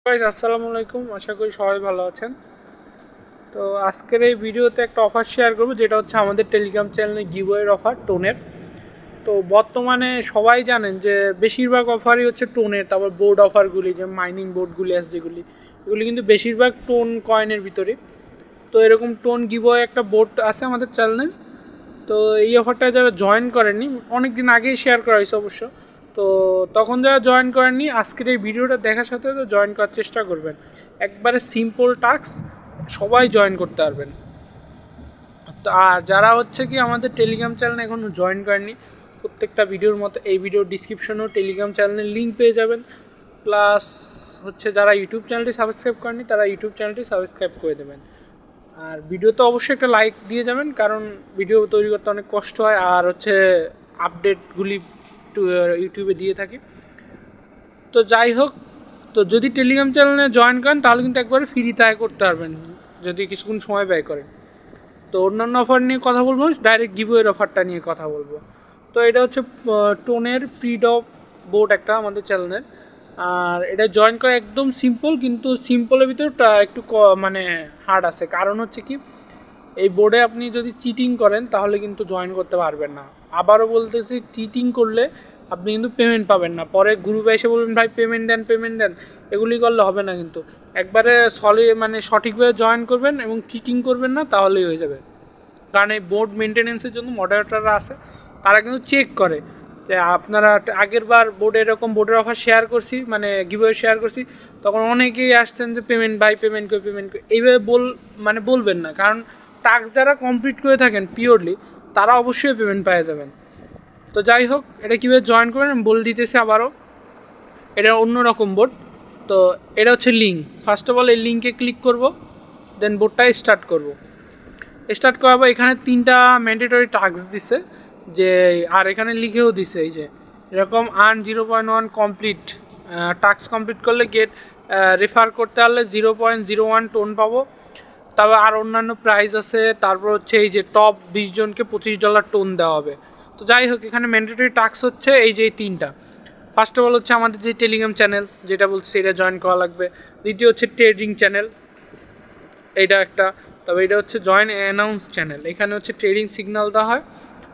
Guys আসসালামু আলাইকুম, আশা করি সবাই ভালো আছেন। তো আজকের এই ভিডিওতে একটা অফার শেয়ার করব, যেটা হচ্ছে আমাদের টেলিগ্রাম চ্যানেলে গিভওয়ের অফার টোনের। তো বর্তমানে সবাই জানেন যে বেশিরভাগ অফারই হচ্ছে টোনের। তারপর বোর্ড অফারগুলি, যে মাইনিং বোর্ডগুলি আছে যেগুলি, এগুলি কিন্তু বেশিরভাগ টোন কয়েনের ভিতরে। তো এরকম টোন গিভওয়ে একটা বোর্ড আছে আমাদের চ্যানেলে। তো এই অফারটা যারা জয়েন করেননি, অনেক দিন আগেই শেয়ার করা হয়েছে অবশ্য। তো তখন যারা জয়েন করেননি, আজকের এই ভিডিওটা দেখার সাথে সাথে জয়েন করার চেষ্টা করবেন। একবারে সিম্পল টাস্ক, সবাই জয়েন করতে পারবেন। তো আর যারা হচ্ছে কি আমাদের টেলিগ্রাম চ্যানেলে এখনও জয়েন করেননি, প্রত্যেকটা ভিডিওর মতো এই ভিডিওর ডিসক্রিপশনেও টেলিগ্রাম চ্যানেলের লিঙ্ক পেয়ে যাবেন। প্লাস হচ্ছে যারা ইউটিউব চ্যানেলটি সাবস্ক্রাইব করেননি, তারা ইউটিউব চ্যানেলটি সাবস্ক্রাইব করে দেবেন। আর ভিডিওতে অবশ্যই একটা লাইক দিয়ে যাবেন, কারণ ভিডিও তৈরি করতে অনেক কষ্ট হয়। আর হচ্ছে আপডেটগুলি ইউটিউবে দিয়ে থাকি। তো যাই হোক, তো যদি টেলিগ্রাম চ্যানেলে জয়েন করেন তাহলে কিন্তু একবারে ফ্রিতে আয় করতে পারবেন, যদি কিছুক্ষণ সময় ব্যয় করেন। তো অন্যান্য অফার নিয়ে কথা বলবো, ডাইরেক্ট গিভওয়ের অফারটা নিয়ে কথা বলবো। তো এটা হচ্ছে টোনের প্রিডপ বোর্ড একটা আমাদের চ্যানেলের। আর এটা জয়েন করা একদম সিম্পল, কিন্তু সিম্পলের ভিতরে একটু মানে হার্ড আছে। কারণ হচ্ছে কি, এই বোর্ডে আপনি যদি চিটিং করেন তাহলে কিন্তু জয়েন করতে পারবেন না। আবারও বলতেছি, চিটিং করলে আপনি কিন্তু পেমেন্ট পাবেন না। পরে গ্রুপে এসে বলবেন ভাই পেমেন্ট দেন, পেমেন্ট দেন, এগুলি করলে হবে না। কিন্তু একবারে মানে সঠিকভাবে জয়েন করবেন এবং চিটিং করবেন না, তাহলেই হয়ে যাবে। কারণ এই বোর্ড মেনটেন্যান্সের জন্য মডারেটররা আছে, তারা কিন্তু চেক করে যে আপনারা আগের বার বোর্ডে এরকম বোর্ডের অফার শেয়ার করছি, মানে গিভওয়ে শেয়ার করছি, তখন অনেকেই আসছেন যে পেমেন্ট ভাই, পেমেন্ট করে, পেমেন্ট করে। এইভাবে বলবেন না, কারণ টাস্ক যারা কমপ্লিট করে থাকেন পিওরলি, তারা অবশ্যই পেমেন্ট পেয়ে যাবেন। তো যাই হোক, এটা কীভাবে জয়েন করবেন আমি বলে দিতেছি আবারও। এটা অন্যরকম বোর্ড। তো এটা হচ্ছে লিঙ্ক। ফার্স্ট অফ অল এই লিঙ্কে ক্লিক করব, দেন বোর্ডটা স্টার্ট করব। স্টার্ট করার পর এখানে 3টা ম্যান্ডেটরি টাস্ক দিছে, যে আর এখানে লিখেও দিছে এই যে এরকম আর্ন 0.1 কমপ্লিট, টাস্ক কমপ্লিট করলে গেট রেফার করতে পারলে 0.01 টোন পাবো। তবে আর অন্যান্য প্রাইস আছে। তারপর হচ্ছে এই যে টপ 20 জনকে $25 টোন দেওয়া হবে। তো যাই হোক, এখানে ম্যান্ডেটরি টাস্ক হচ্ছে এই যে 3টা। ফার্স্ট অফ অল হচ্ছে আমাদের যে টেলিগ্রাম চ্যানেল যেটা বলছে, এটা জয়েন করা লাগবে। দ্বিতীয় হচ্ছে ট্রেডিং চ্যানেল, এইটা একটা। তবে এটা হচ্ছে জয়েন অ্যানাউন্স চ্যানেল, এখানে হচ্ছে ট্রেডিং সিগন্যাল দেওয়া হয়।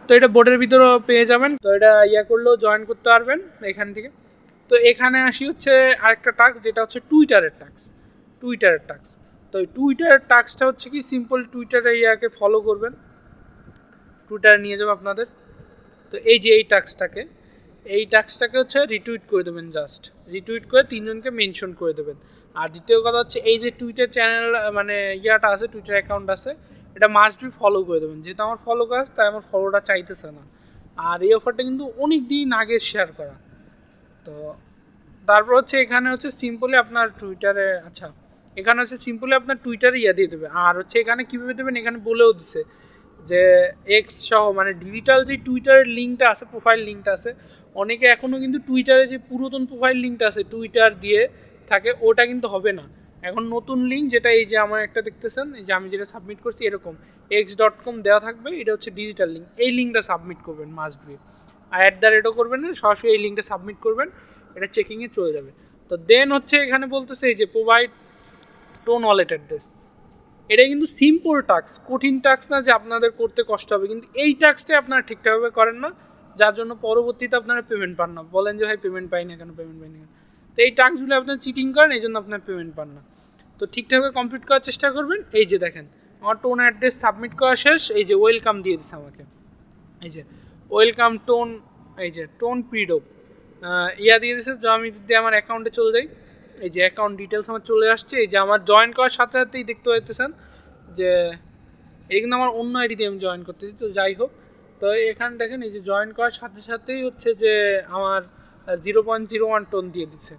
তো এটা বোর্ডের ভিতরেও পেয়ে যাবেন। তো এটা করলেও জয়েন করতে পারবেন এখান থেকে। তো এখানে আসি হচ্ছে আরেকটা টাস্ক, যেটা হচ্ছে টুইটারের টাস্ক। তো এই টুইটারের টাস্কটা হচ্ছে কি সিম্পল, টুইটারে ফলো করবেন, টুইটারে নিয়ে যাবো আপনাদের। তো এই যে এই টাস্কটাকে হচ্ছে রিটুইট করে দেবেন। জাস্ট রিটুইট করে 3জনকে মেনশন করে দেবেন। আর দ্বিতীয় কথা হচ্ছে, এই যে টুইটার চ্যানেল মানে আছে, টুইটার অ্যাকাউন্ট আছে, এটা মাস্ট বি ফলো করে দেবেন। যেহেতু আমার ফলো কাজ, তাই আমার ফলোটা চাইতেছে না। আর এই অফারটা কিন্তু অনেক দিন আগে শেয়ার করা। তো তারপর হচ্ছে এখানে হচ্ছে সিম্পলি আপনার টুইটারে, আচ্ছা, এখানে হচ্ছে সিম্পলি আপনার টুইটারে দিয়ে দেবে। আর হচ্ছে এখানে কীভাবে দেবেন, এখানে বলেও দিচ্ছে যে এক্স সহ, মানে ডিজিটাল যে টুইটারের লিঙ্কটা আছে, প্রোফাইল লিঙ্কটা আছে, অনেকে এখনও কিন্তু টুইটারে যে পুরাতন প্রোফাইল লিঙ্কটা আছে টুইটার দিয়ে থাকে, ওটা কিন্তু হবে না। এখন নতুন লিঙ্ক, যেটা এই যে আমার একটা দেখতেছেন, এই যে আমি যেটা সাবমিট করছি, এরকম x.com দেওয়া থাকবে, এটা হচ্ছে ডিজিটাল লিঙ্ক। এই লিঙ্কটা সাবমিট করবেন মাস্ট বি। আর @ও করবেন না, সরাসরি এই লিঙ্কটা সাবমিট করবেন, এটা চেকিংয়ে চলে যাবে। তো দেন হচ্ছে এখানে বলতেছে এই যে প্রোভাইড টোন ওয়ালেট অ্যাড্রেস। এটা কিন্তু সিম্পল টাস্ক, কঠিন টাস্ক না যে আপনাদের করতে কষ্ট হবে। কিন্তু এই টাস্কটাই আপনারা ঠিকঠাকভাবে করেন না, যার জন্য পরবর্তীতে আপনারা পেমেন্ট পান না। বলেন যে ভাই পেমেন্ট পাই না কেন, পেমেন্ট পাই না কেন। তো এই টাস্কগুলো আপনার চিটিং করেন, এই জন্য আপনার পেমেন্ট পান না। তো ঠিকঠাকভাবে কমপ্লিট করার চেষ্টা করবেন। এই যে দেখেন, আমার টোন অ্যাড্রেস সাবমিট করা শেষ। এই যে ওয়েলকাম দিয়ে দিচ্ছে আমাকে, এই যে ওয়েলকাম টোন, এই যে টোন প্রিডপ দিয়ে দিচ্ছে। তো আমি যদি আমার অ্যাকাউন্টে চলে যাই, এই যে অ্যাকাউন্ট ডিটেলস আমার চলে আসছে। এই যে আমার জয়েন করার সাথে সাথেই দেখতে পাইতেছেন যে এই কিন্তু আমার অন্য আইডি দিয়ে আমি জয়েন করতেছি। তো যাই হোক, তো এখানে দেখেন এই যে জয়েন করার সাথে সাথেই হচ্ছে যে আমার 0.01 টোন দিয়ে দিচ্ছে।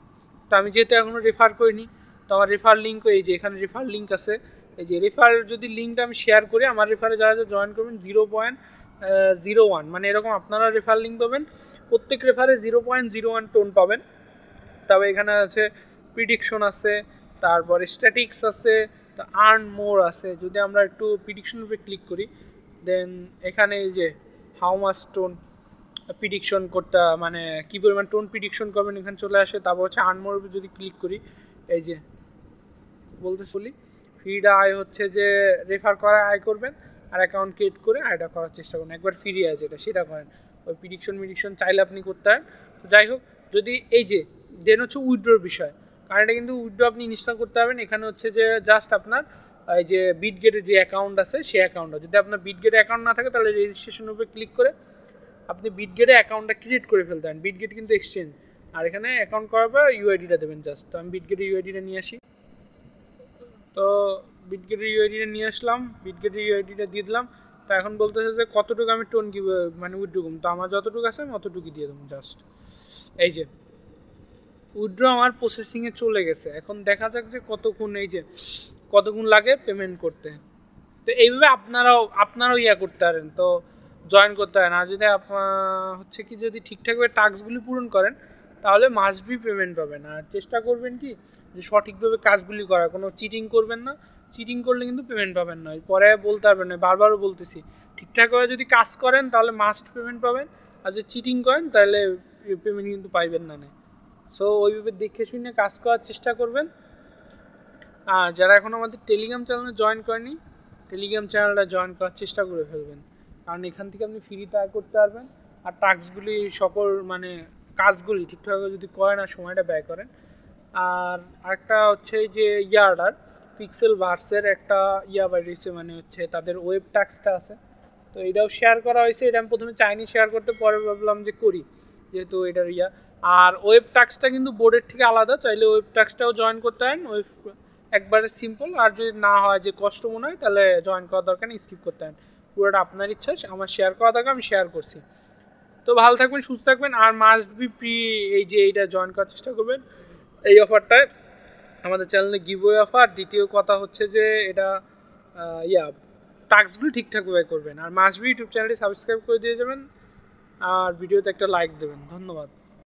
তো আমি যেহেতু এখনও রেফার করিনি, তো আমার রেফার লিঙ্ক, এই যে এখানে রেফার লিঙ্ক আছে, এই যে রেফার যদি লিঙ্কটা আমি শেয়ার করি, আমার রেফারে যারা জয়েন করবেন 0.01, মানে এরকম আপনারা রেফার লিঙ্ক পাবেন। প্রত্যেক রেফারে 0.01 টোন পাবেন। তবে এখানে আছে প্রিডিকশন আছে, তারপর স্ট্যাটিক্স আছে, তো আর্ন মোর আছে। যদি আমরা একটু প্রিডিকশন উপরে ক্লিক করি, দেন এখানে এই যে হাউ মাস টোন প্রিডিকশন করতে, মানে কী পরিমাণ টোন প্রিডিকশন করবেন, এখানে চলে আসে। তারপর হচ্ছে আর্ন মোর উপরে যদি ক্লিক করি, এই যে বলি ফিটা আয় হচ্ছে যে রেফার করা আয় করবেন, আর অ্যাকাউন্ট ক্রিয়েট করে আয়টা করার চেষ্টা করুন। একবার ফ্রি আয় যেটা সেটা করেন, ওই প্রিডিকশন চাইলে আপনি করতে পারেন। তো যাই হোক, যদি এই যে দেন হচ্ছে উইথড্রোর বিষয়, কারণ এটা কিন্তু উইথড্রো আপনি ইনস্টল করতে পারবেন। এখানে হচ্ছে যে জাস্ট আপনার এই যে বিটগেটের যে অ্যাকাউন্ট আছে সেই অ্যাকাউন্টটা, যদি আপনার বিটগেটে অ্যাকাউন্ট না থাকে তাহলে রেজিস্ট্রেশনের উপরে ক্লিক করে আপনি বিটগেটে অ্যাকাউন্টটা ক্রিয়েট করে ফেলতে পারেন। বিটগেট কিন্তু এক্সচেঞ্জ, আর এখানে অ্যাকাউন্ট করার পর ইউআইডিটা দেবেন জাস্ট। তো আমি বিটগেটের ইউআইডিটা নিয়ে আসি। তো বিটগেটের ইউআইডিটা নিয়ে আসলাম, বিটগেটের ইউআইডিটা দিয়ে দিলাম। তো এখন বলতেছে যে কতটুকু আমি টোন কি মানে উইথড্রো করব, তো আমার যতটুকু আছে আমি অতটুকু দিয়ে দেবো জাস্ট। এই যে উইথড্রো আমার প্রসেসিংয়ে চলে গেছে। এখন দেখা যাক যে কতক্ষণ, এই যে কতক্ষণ লাগে পেমেন্ট করতে। তো এইভাবে আপনারাও ইয়া করতে পারেন, তো জয়েন করতে পারেন। আর যদি হচ্ছে কি যদি ঠিকঠাকভাবে টাস্কগুলি পূরণ করেন তাহলে মাস্ট বি পেমেন্ট পাবেন। আর চেষ্টা করবেন কি যে সঠিকভাবে কাজগুলি করার, কোনো চিটিং করবেন না। চিটিং করলে কিন্তু পেমেন্ট পাবেন না, পরে বলতে পারবেন না। বারবারও বলতেছি, ঠিকঠাকভাবে যদি কাজ করেন তাহলে মাস্ট পেমেন্ট পাবেন, আর যদি চিটিং করেন তাহলে পেমেন্ট কিন্তু পাইবেন না। সো ওইভাবে দেখে শুনে কাজ করার চেষ্টা করবেন। আর যারা এখন আমাদের টেলিগ্রাম চ্যানেলে জয়েন করেনি, টেলিগ্রাম চ্যানেলটা জয়েন করার চেষ্টা করে ফেলবেন, কারণ এখান থেকে আপনি ফ্রিতে আয় করতে পারবেন। আর টাস্কগুলি সকল মানে কাজগুলি ঠিকঠাকভাবে যদি করেন আর সময়টা ব্যয় করেন। আর আরেকটা হচ্ছে যে ইয়ার্ডার পিক্সেল ভার্সের একটা বাইরেছে, মানে হচ্ছে তাদের ওয়েব টাস্কটা আছে, তো এটাও শেয়ার করা হয়েছে। এটা আমি প্রথমে চাইনি শেয়ার করতে, পরে ভাবলাম যে করি, যেহেতু এটার আর ওয়েব টাস্কটা কিন্তু বোর্ডের থেকে আলাদা, চাইলে ওয়েব টাস্কটাও জয়েন করতে পারেন। ওয়েব একবারে সিম্পল, আর যদি না হয় যে কষ্ট মনে হয় তাহলে জয়েন করার দরকার নেই, স্কিপ করতে পারেন। পুরোটা আপনার ইচ্ছা, আমার শেয়ার করা দরকার আমি শেয়ার করছি। তো ভালো থাকবেন, সুস্থ থাকবেন, আর মাস্ট বি ফ্রি এই যে এইটা জয়েন করার চেষ্টা করবেন এই অফারটায়। আমাদের চ্যানেলে গিভওয়ে অফার। দ্বিতীয় কথা হচ্ছে যে এটা টাস্কগুলো ঠিকঠাকভাবে করবেন, আর মাস্ট বি ইউটিউব চ্যানেলটি সাবস্ক্রাইব করে দিয়ে যাবেন, আর ভিডিওতে একটা লাইক দেবেন। ধন্যবাদ।